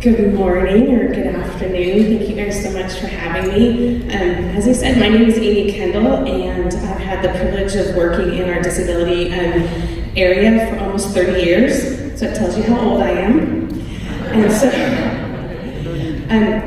Good morning or good afternoon. Thank you guys so much for having me. As I said, my name is Kendall, and I've had the privilege of working in our disability area for almost 30 years, so it tells you how old I am. And so,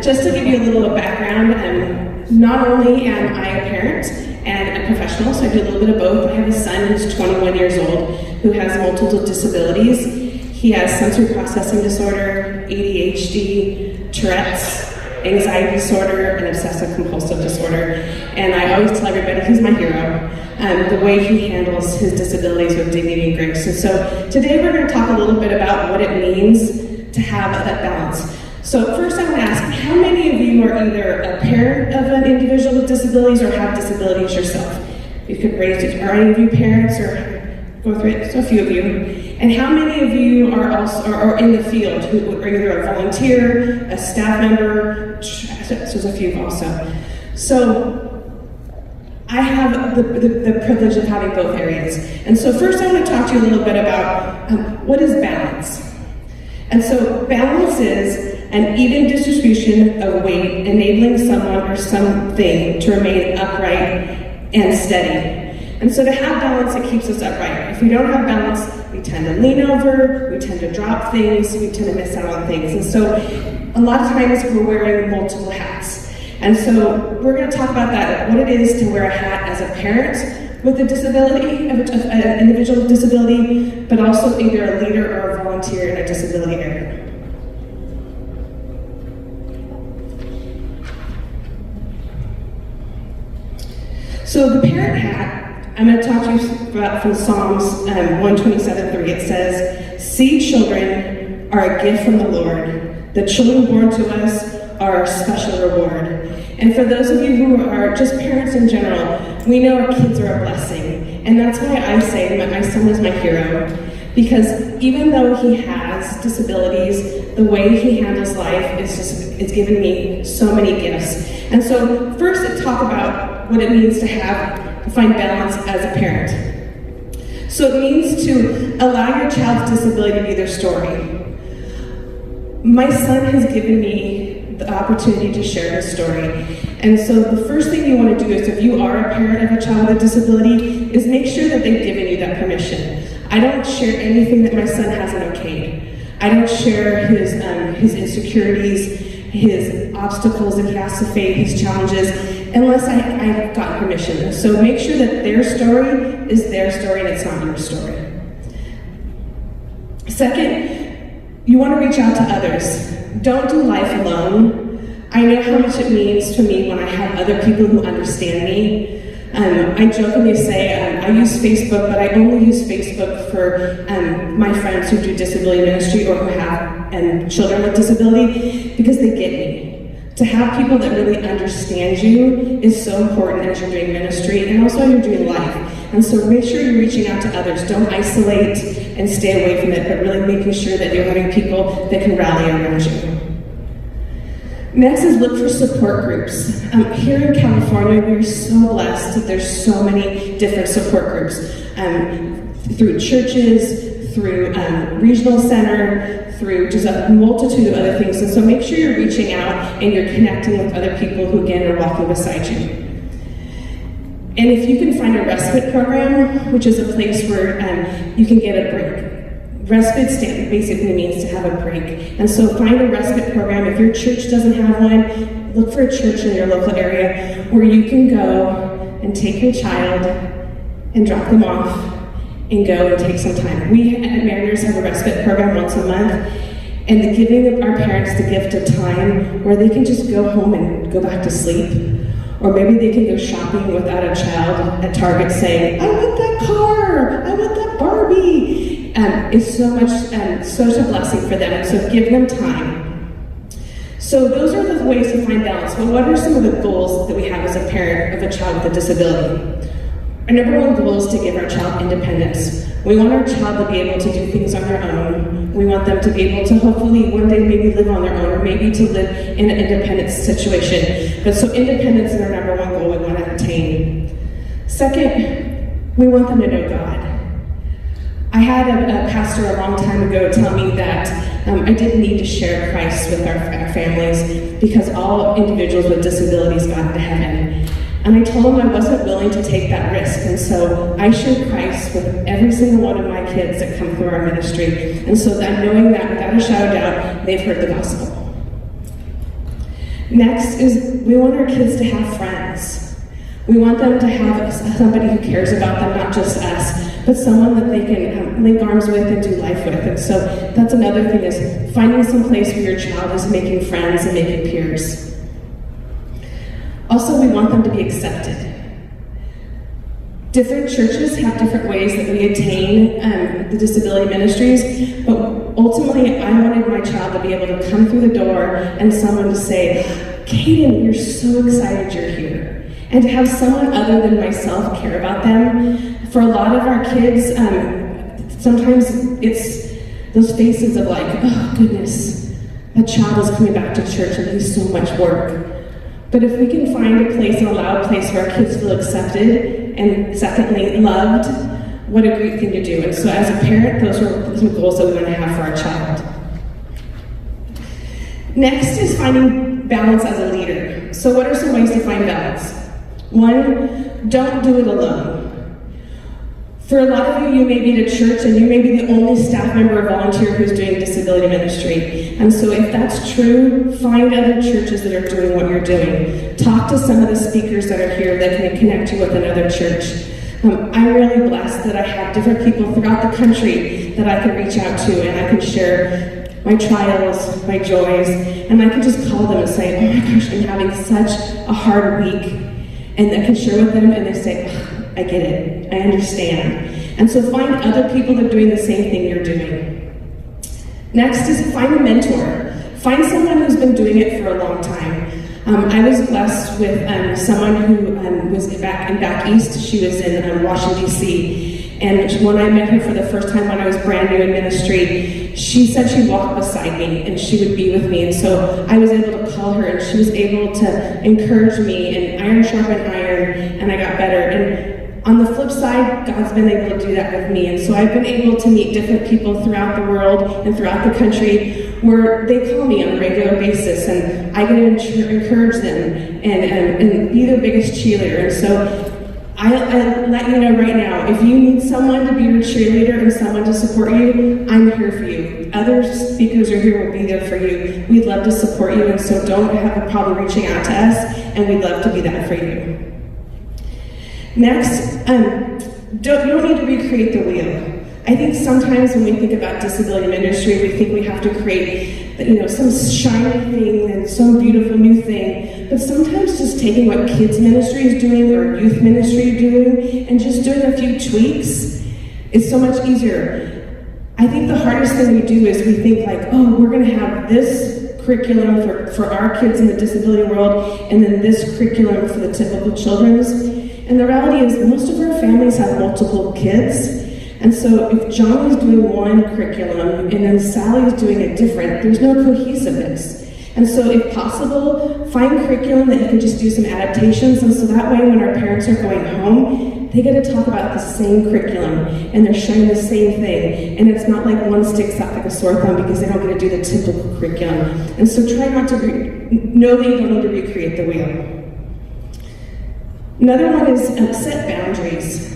just to give you a little background, not only am I a parent and a professional, so I do a little bit of both. I have a son who's 21 years old who has multiple disabilities. He has sensory processing disorder, ADHD, Tourette's, anxiety disorder, and obsessive compulsive disorder. And I always tell everybody he's my hero. The way he handles his disabilities with dignity and grace. And so today we're going to talk a little bit about what it means to have that balance. So first I want to ask, how many of you are either a parent of an individual with disabilities or have disabilities yourself? You could raise it. Are any of you parents or go through it? So a few of you. And how many of you are also are in the field who are either a volunteer, a staff member? So there's a few also. So I have the privilege of having both areas. And so first I want to talk to you a little bit about what is balance. And so balance is an even distribution of weight, enabling someone or something to remain upright and steady. And so to have balance, it keeps us upright. If we don't have balance, we tend to lean over, we tend to drop things, we tend to miss out on things. And so a lot of times we're wearing multiple hats. And so we're going to talk about that, what it is to wear a hat as a parent with a disability, an individual with disability, but also either a leader or a volunteer in a disability area. So the parent hat, I'm going to talk to you about from Psalms 127:3. It says, "See, children are a gift from the Lord. The children born to us are a special reward." And for those of you who are just parents in general, we know our kids are a blessing. And that's why I say that my son is my hero. Because even though he has disabilities, the way he handles life is given me so many gifts. And so first let's talk about what it means to find balance as a parent. So it means to allow your child's disability to be their story. My son has given me the opportunity to share his story. And so the first thing you want to do is, if you are a parent of a child with a disability, is make sure that they've given you that permission. I don't share anything that my son hasn't okayed. I don't share his insecurities, his obstacles that he has to face, his challenges, unless I've gotten permission. So make sure that their story is their story and it's not your story. Second, you want to reach out to others. Don't do life alone. I know how much it means to me when I have other people who understand me. I jokingly say I use Facebook, but I only use Facebook for my friends who do disability ministry or who have children with disability, because they get me. To have people that really understand you is so important as you're doing ministry and also as you're doing life. And so make sure you're reaching out to others. Don't isolate and stay away from it, but really making sure that you're having people that can rally around you. Next is look for support groups. Here in California, we're so blessed that there's so many different support groups. Through churches, through regional center, through just a multitude of other things. And so make sure you're reaching out and you're connecting with other people who, again, are walking beside you. And if you can find a respite program, which is a place where you can get a break. Respite basically means to have a break. And so find a respite program. If your church doesn't have one, look for a church in your local area where you can go and take your child and drop them off and go and take some time. We at Mariners have a respite program once a month, and the giving our parents the gift of time where they can just go home and go back to sleep. Or maybe they can go shopping without a child at Target saying, "I want that car, I want that Barbie." It's so much, such a blessing for them. So give them time. So those are the ways to find balance. But what are some of the goals that we have as a parent of a child with a disability? Our number one goal is to give our child independence. We want our child to be able to do things on their own. We want them to be able to hopefully one day maybe live on their own, or maybe to live in an independent situation. But so independence is our number one goal we want to attain. Second, we want them to know God. I had a pastor a long time ago tell me that I didn't need to share Christ with our families because all individuals with disabilities got to heaven. And I told them I wasn't willing to take that risk, and so I shared Christ with every single one of my kids that come through our ministry. And so that knowing that, without a shadow of doubt, they've heard the gospel. Next is we want our kids to have friends. We want them to have somebody who cares about them, not just us, but someone that they can link arms with and do life with. And so that's another thing, is finding some place where your child is making friends and making peers. Also, we want them to be accepted. Different churches have different ways that we attain the disability ministries, but ultimately I wanted my child to be able to come through the door and someone to say, Kaden, we're so excited you're here. And to have someone other than myself care about them. For a lot of our kids, sometimes it's those faces of like, oh goodness, that child is coming back to church and he's so much work. But if we can find a place, and allow a place where our kids feel accepted, and secondly, loved, what a great thing to do. And so as a parent, those are some goals that we want to have for our child. Next is finding balance as a leader. So what are some ways to find balance? One, don't do it alone. For a lot of you, you may be at a church and you may be the only staff member or volunteer who's doing disability ministry. And so if that's true, find other churches that are doing what you're doing. Talk to some of the speakers that are here that can connect you with another church. I'm really blessed that I have different people throughout the country that I can reach out to, and I can share my trials, my joys, and I can just call them and say, oh my gosh, I'm having such a hard week. And I can share with them and they say, oh, I get it, I understand. And so find other people that are doing the same thing you're doing. Next is find a mentor. Find someone who's been doing it for a long time. I was blessed with someone who was back east. She was in Washington, D.C. And when I met her for the first time when I was brand new in ministry, she said she'd walk beside me and she would be with me. And so I was able to call her and she was able to encourage me, and iron sharpened iron, and I got better. And on the flip side, God's been able to do that with me. And so I've been able to meet different people throughout the world and throughout the country where they call me on a regular basis, and I get to encourage them and be their biggest cheerleader. And so I let you know right now, if you need someone to be your cheerleader and someone to support you, I'm here for you. Other speakers are here, will be there for you. We'd love to support you, and so don't have a problem reaching out to us, and we'd love to be that for you. Next, you don't need to recreate the wheel. I think sometimes when we think about disability ministry, we think we have to create, some shiny thing and some beautiful new thing. But sometimes just taking what kids ministry is doing or youth ministry is doing and just doing a few tweaks is so much easier. I think the hardest thing we do is we think like, oh, we're going to have this curriculum for our kids in the disability world, and then this curriculum for the typical children's. And the reality is most of our families have multiple kids. And so if John is doing one curriculum and then Sally is doing it different, there's no cohesiveness. And so if possible, find curriculum that you can just do some adaptations, and so that way when our parents are going home, they get to talk about the same curriculum and they're sharing the same thing. And it's not like one sticks out like a sore thumb because they don't get to do the typical curriculum. And so try not to know that you don't need to recreate the wheel. Another one is set boundaries.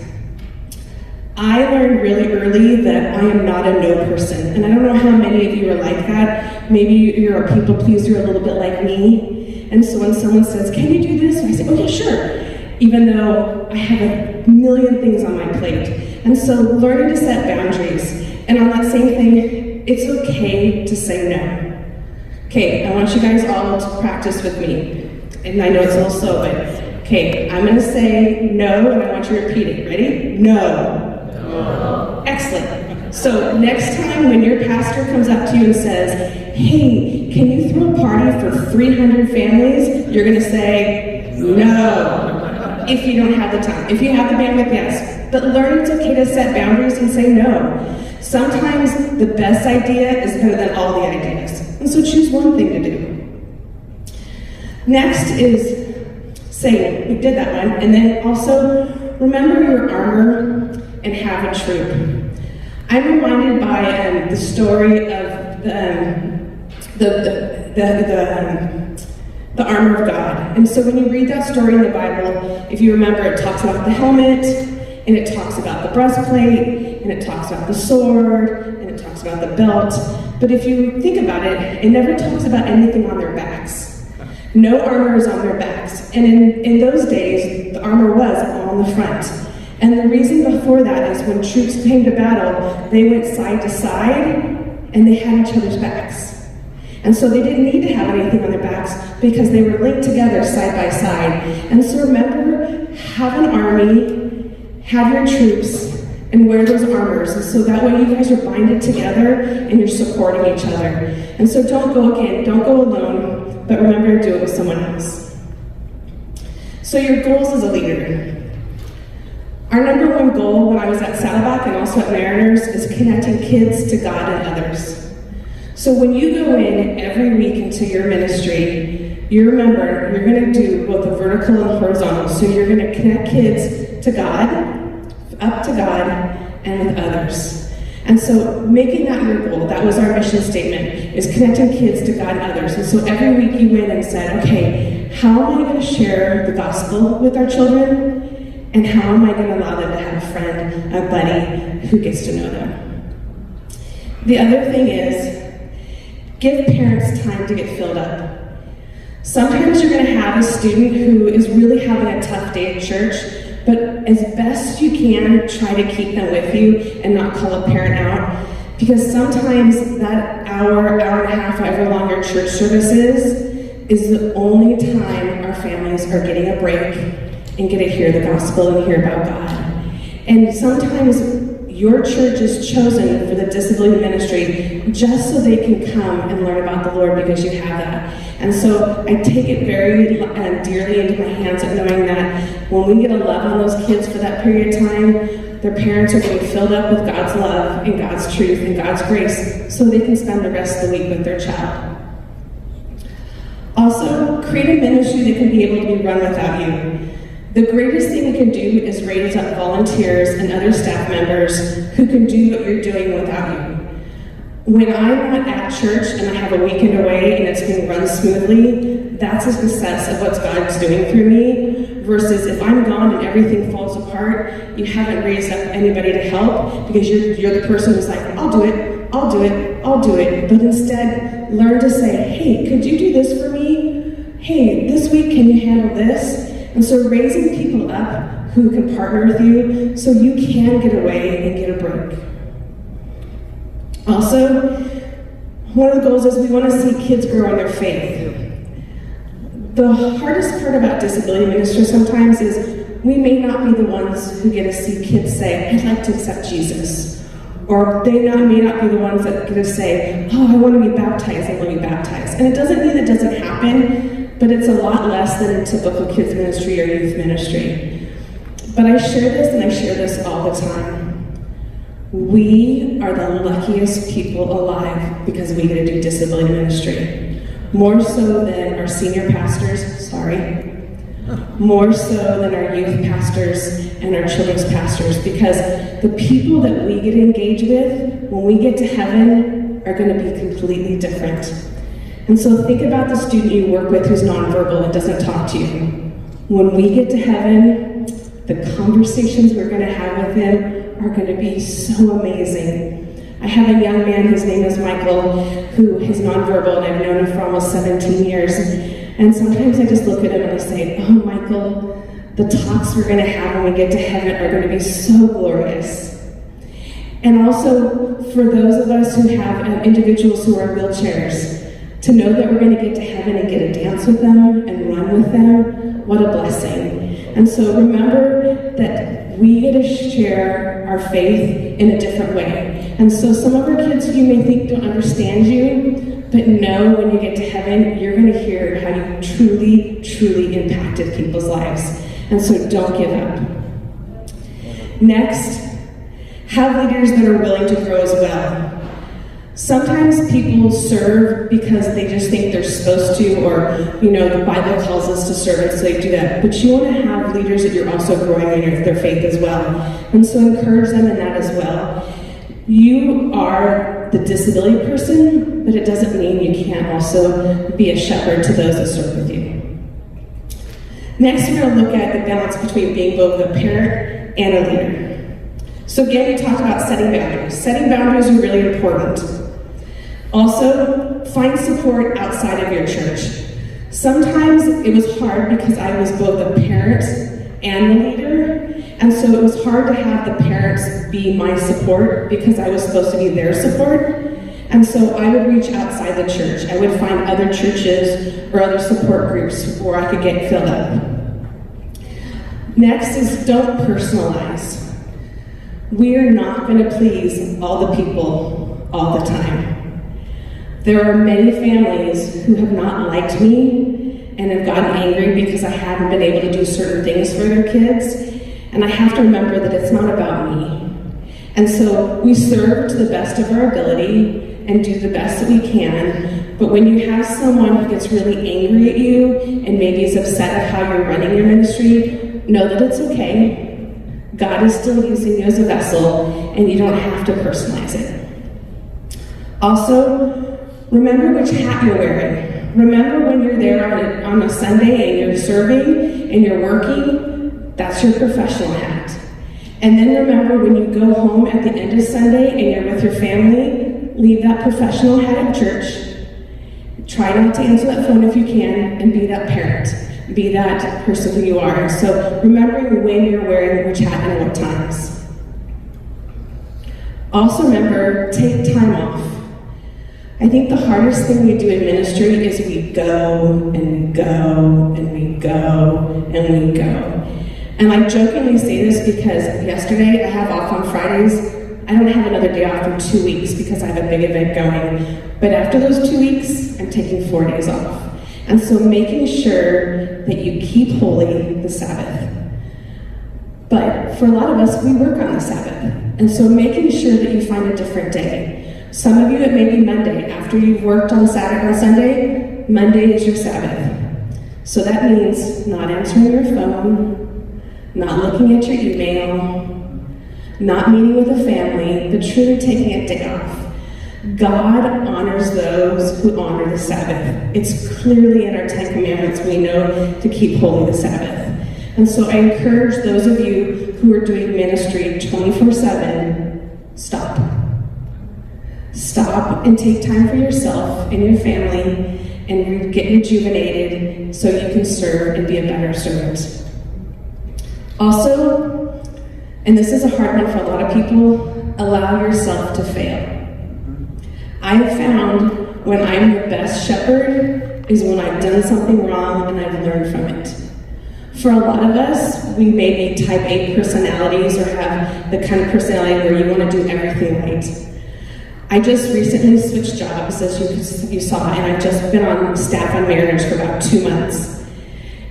I learned really early that I am not a no person, and I don't know how many of you are like that. Maybe you're a people pleaser a little bit like me, and so when someone says, can you do this? I say, oh yeah, sure, even though I have a million things on my plate. And so learning to set boundaries, and on that same thing, it's okay to say no. Okay, I want you guys all to practice with me, and I know it's a little slow, but okay, I'm going to say no, and I want you to repeat it. Ready? No. No. Excellent. So next time when your pastor comes up to you and says, hey, can you throw a party for 300 families? You're going to say no. If you don't have the time. If you have the bandwidth, yes. But learn it's okay to set boundaries and say no. Sometimes the best idea is better than all the ideas. And so choose one thing to do. Next is say, we did that one, and then also remember your armor and have a troop. I'm reminded by the story of the armor of God. And so when you read that story in the Bible, if you remember, it talks about the helmet, and it talks about the breastplate, and it talks about the sword, and it talks about the belt. But if you think about it, it never talks about anything on their backs. No armor is on their backs. And in those days, the armor was on the front. And the reason before that is when troops came to battle, they went side to side, and they had each other's backs. And so they didn't need to have anything on their backs because they were linked together side by side. And so remember, have an army, have your troops, and wear those armors. And so that way you guys are binded together and you're supporting each other. And so don't go alone, but remember to do it with someone else. So your goals as a leader. Our number one goal when I was at Saddleback and also at Mariners is connecting kids to God and others. So when you go in every week into your ministry, you remember you're going to do both the vertical and horizontal. So you're going to connect kids to God, up to God, and with others. And so making that your goal, that was our mission statement, is connecting kids to God and others. And so every week you went and said, okay, how am I going to share the gospel with our children? And how am I going to allow them to have a friend, a buddy, who gets to know them? The other thing is, give parents time to get filled up. Sometimes you're going to have a student who is really having a tough day at church, but as best you can, try to keep them with you and not call a parent out, because sometimes that hour and a half, however long your church service is the only time our families are getting a break and get to hear the gospel and hear about God. And sometimes your church is chosen for the disability ministry just so they can come and learn about the Lord because you have that. And so I take it very dearly into my hands of knowing that when we get a love on those kids for that period of time, their parents are getting filled up with God's love and God's truth and God's grace so they can spend the rest of the week with their child. Also, create a ministry that can be able to be run without you. The greatest thing we can do is raise up volunteers and other staff members who can do what you're doing without you. When I'm not at church and I have a weekend away and it's being run smoothly, that's a success of what God's doing through me, versus if I'm gone and everything falls apart, you haven't raised up anybody to help because you're the person who's like, I'll do it, I'll do it, I'll do it. But instead, learn to say, hey, could you do this for me? Hey, this week, can you handle this? And so raising people up who can partner with you so you can get away and get a break. Also, one of the goals is we want to see kids grow in their faith. The hardest part about disability ministry sometimes is we may not be the ones who get to see kids say, I'd like to accept Jesus. Or they may not be the ones that get to say, oh, I want to be baptized, I want to be baptized. And it doesn't mean it doesn't happen, but it's a lot less than in typical kids ministry or youth ministry. But I share this and I share this all the time. We are the luckiest people alive because we get to do disability ministry. More so than our senior pastors, more so than our youth pastors and our children's pastors, because the people that we get engaged with when we get to heaven are going to be completely different. And so think about the student you work with who's nonverbal and doesn't talk to you. When we get to heaven, the conversations we're going to have with him are going to be so amazing. I have a young man, his name is Michael, who is nonverbal, and I've known him for almost 17 years. And sometimes I just look at him and I say, oh, Michael, the talks we're going to have when we get to heaven are going to be so glorious. And also, for those of us who have individuals who are in wheelchairs, to know that we're going to get to heaven and get to dance with them and run with them, what a blessing. And so remember that we get to share our faith in a different way. And so some of our kids who you may think don't understand you, but know when you get to heaven, you're going to hear how you truly, truly impacted people's lives. And so don't give up. Next, have leaders that are willing to grow as well. Sometimes people serve because they just think they're supposed to, or, the Bible calls us to serve, and so they do that. But you want to have leaders that you're also growing in their faith as well. And so encourage them in that as well. You are the disability person, but it doesn't mean you can't also be a shepherd to those that serve with you. Next, we're going to look at the balance between being both a parent and a leader. So again, we talked about setting boundaries. Setting boundaries are really important. Also, find support outside of your church. Sometimes it was hard because I was both a parent and a leader, and so it was hard to have the parents be my support because I was supposed to be their support. And so I would reach outside the church. I would find other churches or other support groups where I could get filled up. Next is don't personalize. We are not going to please all the people all the time. There are many families who have not liked me and have gotten angry because I haven't been able to do certain things for their kids. And I have to remember that it's not about me. And so we serve to the best of our ability and do the best that we can. But when you have someone who gets really angry at you and maybe is upset at how you're running your ministry, know that it's okay. God is still using you as a vessel, and you don't have to personalize it. Also, remember which hat you're wearing. Remember when you're there on a Sunday and you're serving and you're working, that's your professional hat. And then remember when you go home at the end of Sunday and you're with your family, leave that professional hat at church. Try not to answer that phone if you can, and be that parent. Be that person who you are. So remembering when you're wearing which hat and what times. Also remember, take time off. I think the hardest thing we do in ministry is we go and we go and we go and we go. And I jokingly say this because yesterday I have off on Fridays. I don't have another day off for 2 weeks because I have a big event going. But after those 2 weeks, I'm taking 4 days off. And so making sure that you keep holy the Sabbath. But for a lot of us, we work on the Sabbath. And so making sure that you find a different day. Some of you, it may be Monday. After you've worked on Saturday or Sunday, Monday is your Sabbath. So that means not answering your phone, not looking at your email, not meeting with a family, but truly taking a day off. God honors those who honor the Sabbath. It's clearly in our 10 Commandments we know to keep holy the Sabbath. And so I encourage those of you who are doing ministry 24/7, stop. Stop and take time for yourself and your family and get rejuvenated so you can serve and be a better servant. Also, and this is a hard one for a lot of people, allow yourself to fail. I have found when I'm the best shepherd is when I've done something wrong and I've learned from it. For a lot of us, we may be type A personalities or have the kind of personality where you want to do everything right. I just recently switched jobs, as you saw, and I've just been on staff on Mariners for about 2 months.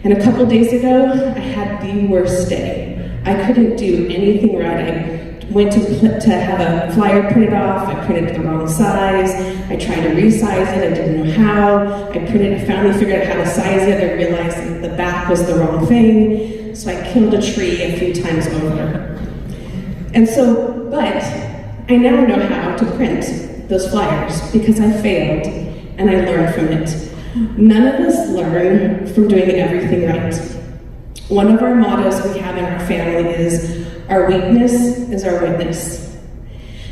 And a couple days ago, I had the worst day. I couldn't do anything right. I went to have a flyer printed off. I printed it the wrong size. I tried to resize it. I didn't know how. I finally figured out how to size it. I realized that the back was the wrong thing. So I killed a tree a few times over. And so, but I now know how to print those flyers because I failed and I learned from it. None of us learn from doing everything right. One of our mottos we have in our family is, our weakness is our witness.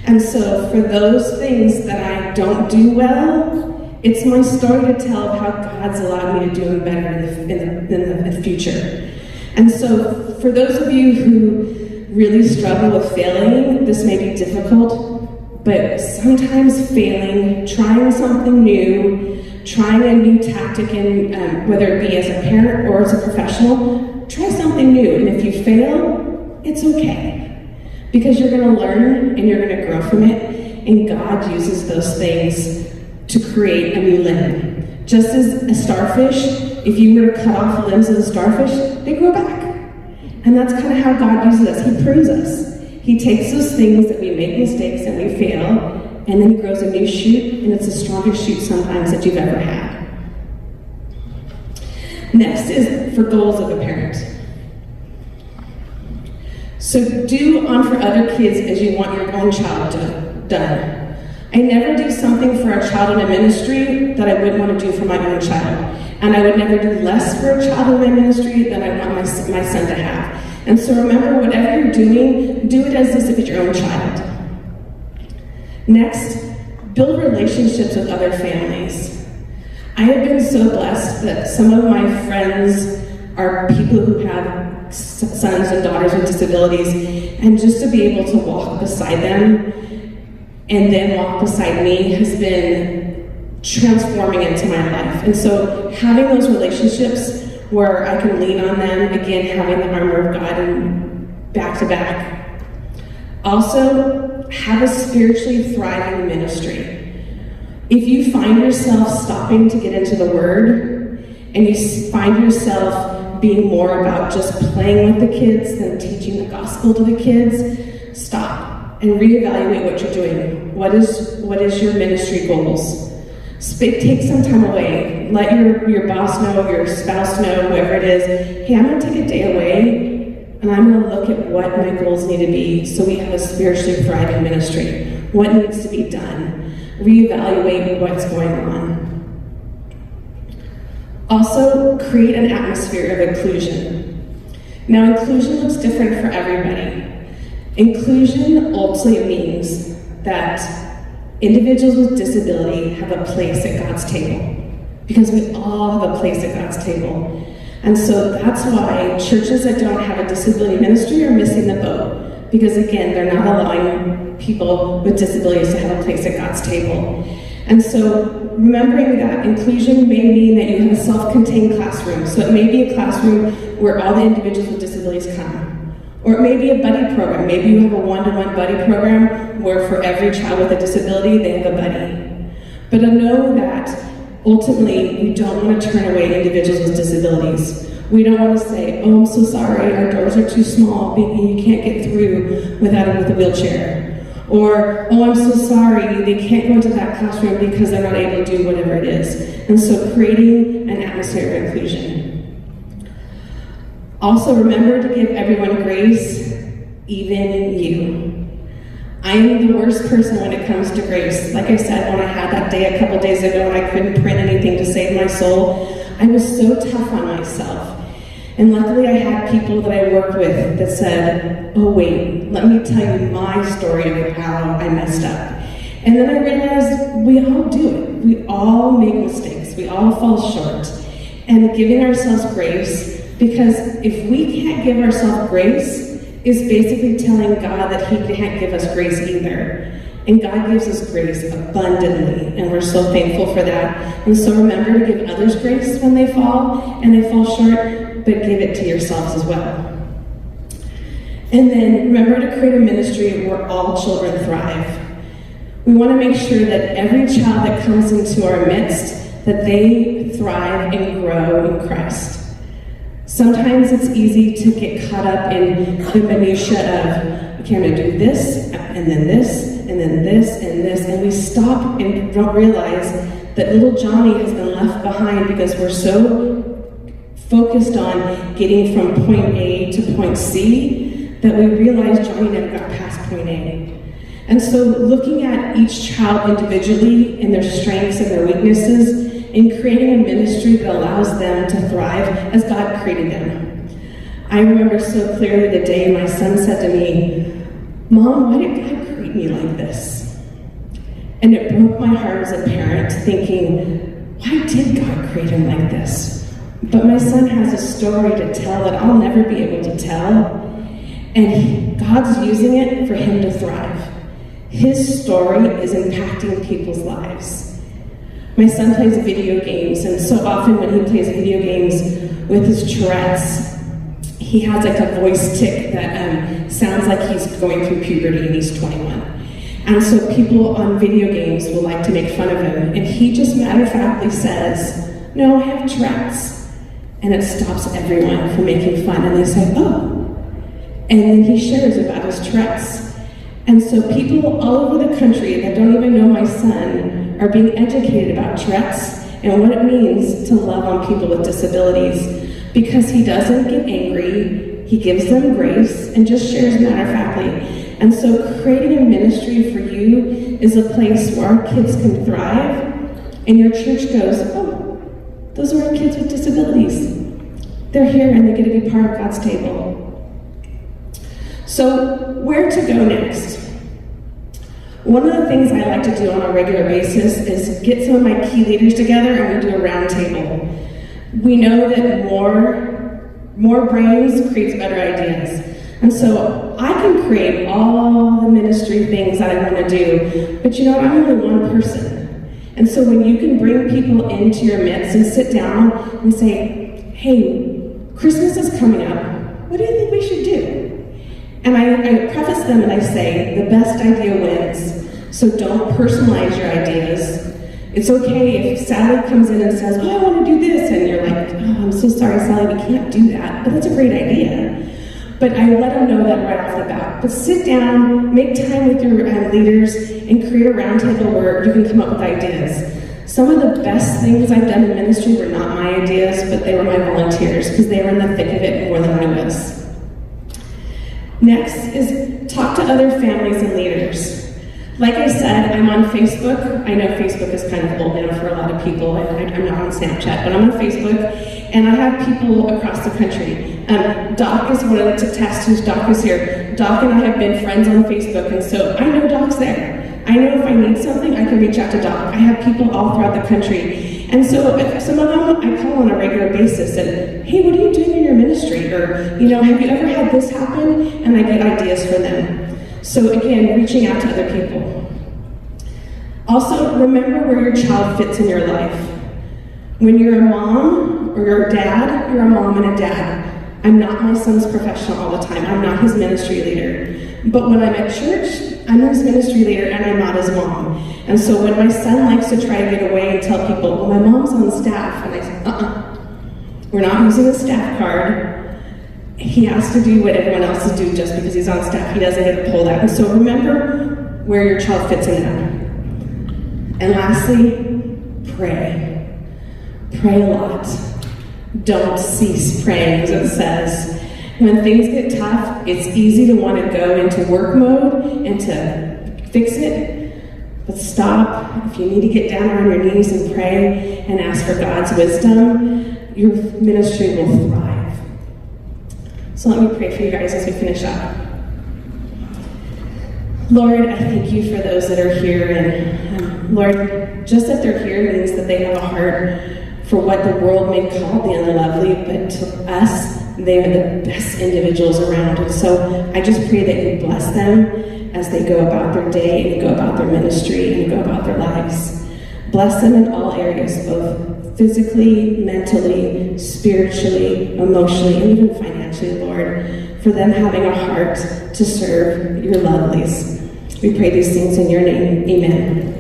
And so for those things that I don't do well, it's my story to tell of how God's allowed me to do them better in the future. And so for those of you who really struggle with failing, this may be difficult, but sometimes failing, trying something new, trying a new tactic, in, whether it be as a parent or as a professional, try something new. And if you fail, it's okay. Because you're going to learn and you're going to grow from it. And God uses those things to create a new limb. Just as a starfish, if you were to cut off the limbs of the starfish, they grow back. And that's kind of how God uses us. He prunes us. He takes those things that we make mistakes and we fail, and then he grows a new shoot, and it's the strongest shoot sometimes that you've ever had. Next is for goals of a parent. So do unto other kids as you want your own child done. I never do something for a child in a ministry that I wouldn't want to do for my own child. And I would never do less for a child in my ministry than I want my son to have. And so remember, whatever you're doing, do it as if it's your own child. Next, build relationships with other families. I have been so blessed that some of my friends are people who have sons and daughters with disabilities, and just to be able to walk beside them and then walk beside me has been transforming into my life. And so having those relationships where I can lean on them, again, having the armor of God and back to back. Also, have a spiritually thriving ministry. If you find yourself stopping to get into the Word, and you find yourself being more about just playing with the kids than teaching the gospel to the kids, stop and reevaluate what you're doing. What is your ministry goals? Take some time away. Let your boss know, your spouse know, whoever it is, hey, I'm gonna take a day away and I'm gonna look at what my goals need to be so we have a spiritually thriving ministry. What needs to be done? Reevaluate what's going on. Also, create an atmosphere of inclusion. Now, inclusion looks different for everybody. Inclusion ultimately means that individuals with disability have a place at God's table, because we all have a place at God's table. And so that's why churches that don't have a disability ministry are missing the boat, because again, they're not allowing people with disabilities to have a place at God's table. And so remembering that inclusion may mean that you have a self-contained classroom. So it may be a classroom where all the individuals with disabilities come. Or it may be a buddy program. Maybe you have a one-to-one buddy program where for every child with a disability, they have a buddy. But to know that ultimately, we don't want to turn away individuals with disabilities. We don't want to say, oh, I'm so sorry, our doors are too small, you can't get through with a wheelchair. Or, oh, I'm so sorry, they can't go into that classroom because they're not able to do whatever it is. And so creating an atmosphere of inclusion. Also, remember to give everyone grace, even you. I am the worst person when it comes to grace. Like I said, when I had that day a couple days ago and I couldn't print anything to save my soul, I was so tough on myself. And luckily I had people that I worked with that said, oh wait, let me tell you my story of how I messed up. And then I realized we all do it. We all make mistakes. We all fall short. And giving ourselves grace, because if we can't give ourselves grace, is basically telling God that He can't give us grace either. And God gives us grace abundantly, and we're so thankful for that. And so remember to give others grace when they fall, and they fall short, but give it to yourselves as well. And then remember to create a ministry where all children thrive. We want to make sure that every child that comes into our midst, that they thrive and grow in Christ. Sometimes it's easy to get caught up in the minutiae of, okay, I'm going to do this, and then this, and then this, and this, and we stop and don't realize that little Johnny has been left behind because we're so focused on getting from point A to point C that we realize Johnny never got past point A. And so looking at each child individually and their strengths and their weaknesses, and creating a ministry that allows them to thrive as God created them. I remember so clearly the day my son said to me, Mom, why did God create me like this? And it broke my heart as a parent thinking, why did God create him like this? But my son has a story to tell that I'll never be able to tell, and God's using it for him to thrive. His story is impacting people's lives. My son plays video games, and so often when he plays video games with his Tourette's, he has like a voice tick that sounds like he's going through puberty and he's 21. And so people on video games will like to make fun of him, and he just matter-of-factly says, no, I have Tourette's. And it stops everyone from making fun, and they say, oh. And then he shares about his Tourette's. And so people all over the country that don't even know my son are being educated about Tourette's and what it means to love on people with disabilities, because he doesn't get angry, he gives them grace and just shares matter-of-factly. And so creating a ministry for you is a place where our kids can thrive, and your church goes, oh, those are our kids with disabilities. They're here and they get to be part of God's table. So where to go next? One of the things I like to do on a regular basis is get some of my key leaders together and we do a round table. We know that more brains creates better ideas. And so I can create all the ministry things that I want to do, but you know, I'm only one person. And so when you can bring people into your midst and sit down and say, hey, Christmas is coming up, what do you think we should do? And I preface them and I say, the best idea wins. So don't personalize your ideas. It's okay if Sally comes in and says, oh, I want to do this, and you're like, oh, I'm so sorry, Sally, we can't do that, but that's a great idea. But I let them know that right off the bat. But sit down, make time with your leaders, and create a roundtable where you can come up with ideas. Some of the best things I've done in ministry were not my ideas, but they were my volunteers, because they were in the thick of it more than I was. Next is talk to other families and leaders. Like I said, I'm on Facebook. I know Facebook is kind of old now for a lot of people. I'm not on Snapchat, but I'm on Facebook, and I have people across the country. Doc is one of the tests whose Doc is here. Doc and I have been friends on Facebook, and so I know Doc's there. I know if I need something, I can reach out to Doc. I have people all throughout the country. And so some of them I call on a regular basis and, hey, what are you doing in your ministry? Or, you know, have you ever had this happen? And I get ideas for them. So again, reaching out to other people. Also, remember where your child fits in your life. When you're a mom or you're a dad, you're a mom and a dad. I'm not my son's professional all the time. I'm not his ministry leader. But when I'm at church, I'm his ministry leader and I'm not his mom. And so when my son likes to try to get away and tell people, well, my mom's on staff, and I say, we're not using a staff card. He has to do what everyone else is doing just because he's on staff. He doesn't get to pull that. And so remember where your child fits in that. And lastly, pray. Pray a lot. Don't cease praying, as it says. When things get tough, it's easy to want to go into work mode and to fix it. But stop. If you need to get down on your knees and pray and ask for God's wisdom, your ministry will thrive. So let me pray for you guys as we finish up. Lord, I thank you for those that are here. And Lord, just that they're here means that they have a heart for what the world may call the unlovely, but to us, they are the best individuals around. And so I just pray that you bless them as they go about their day and go about their ministry and go about their lives. Bless them in all areas, both physically, mentally, spiritually, emotionally, and even financially, Lord, for them having a heart to serve your lovelies. We pray these things in your name. Amen.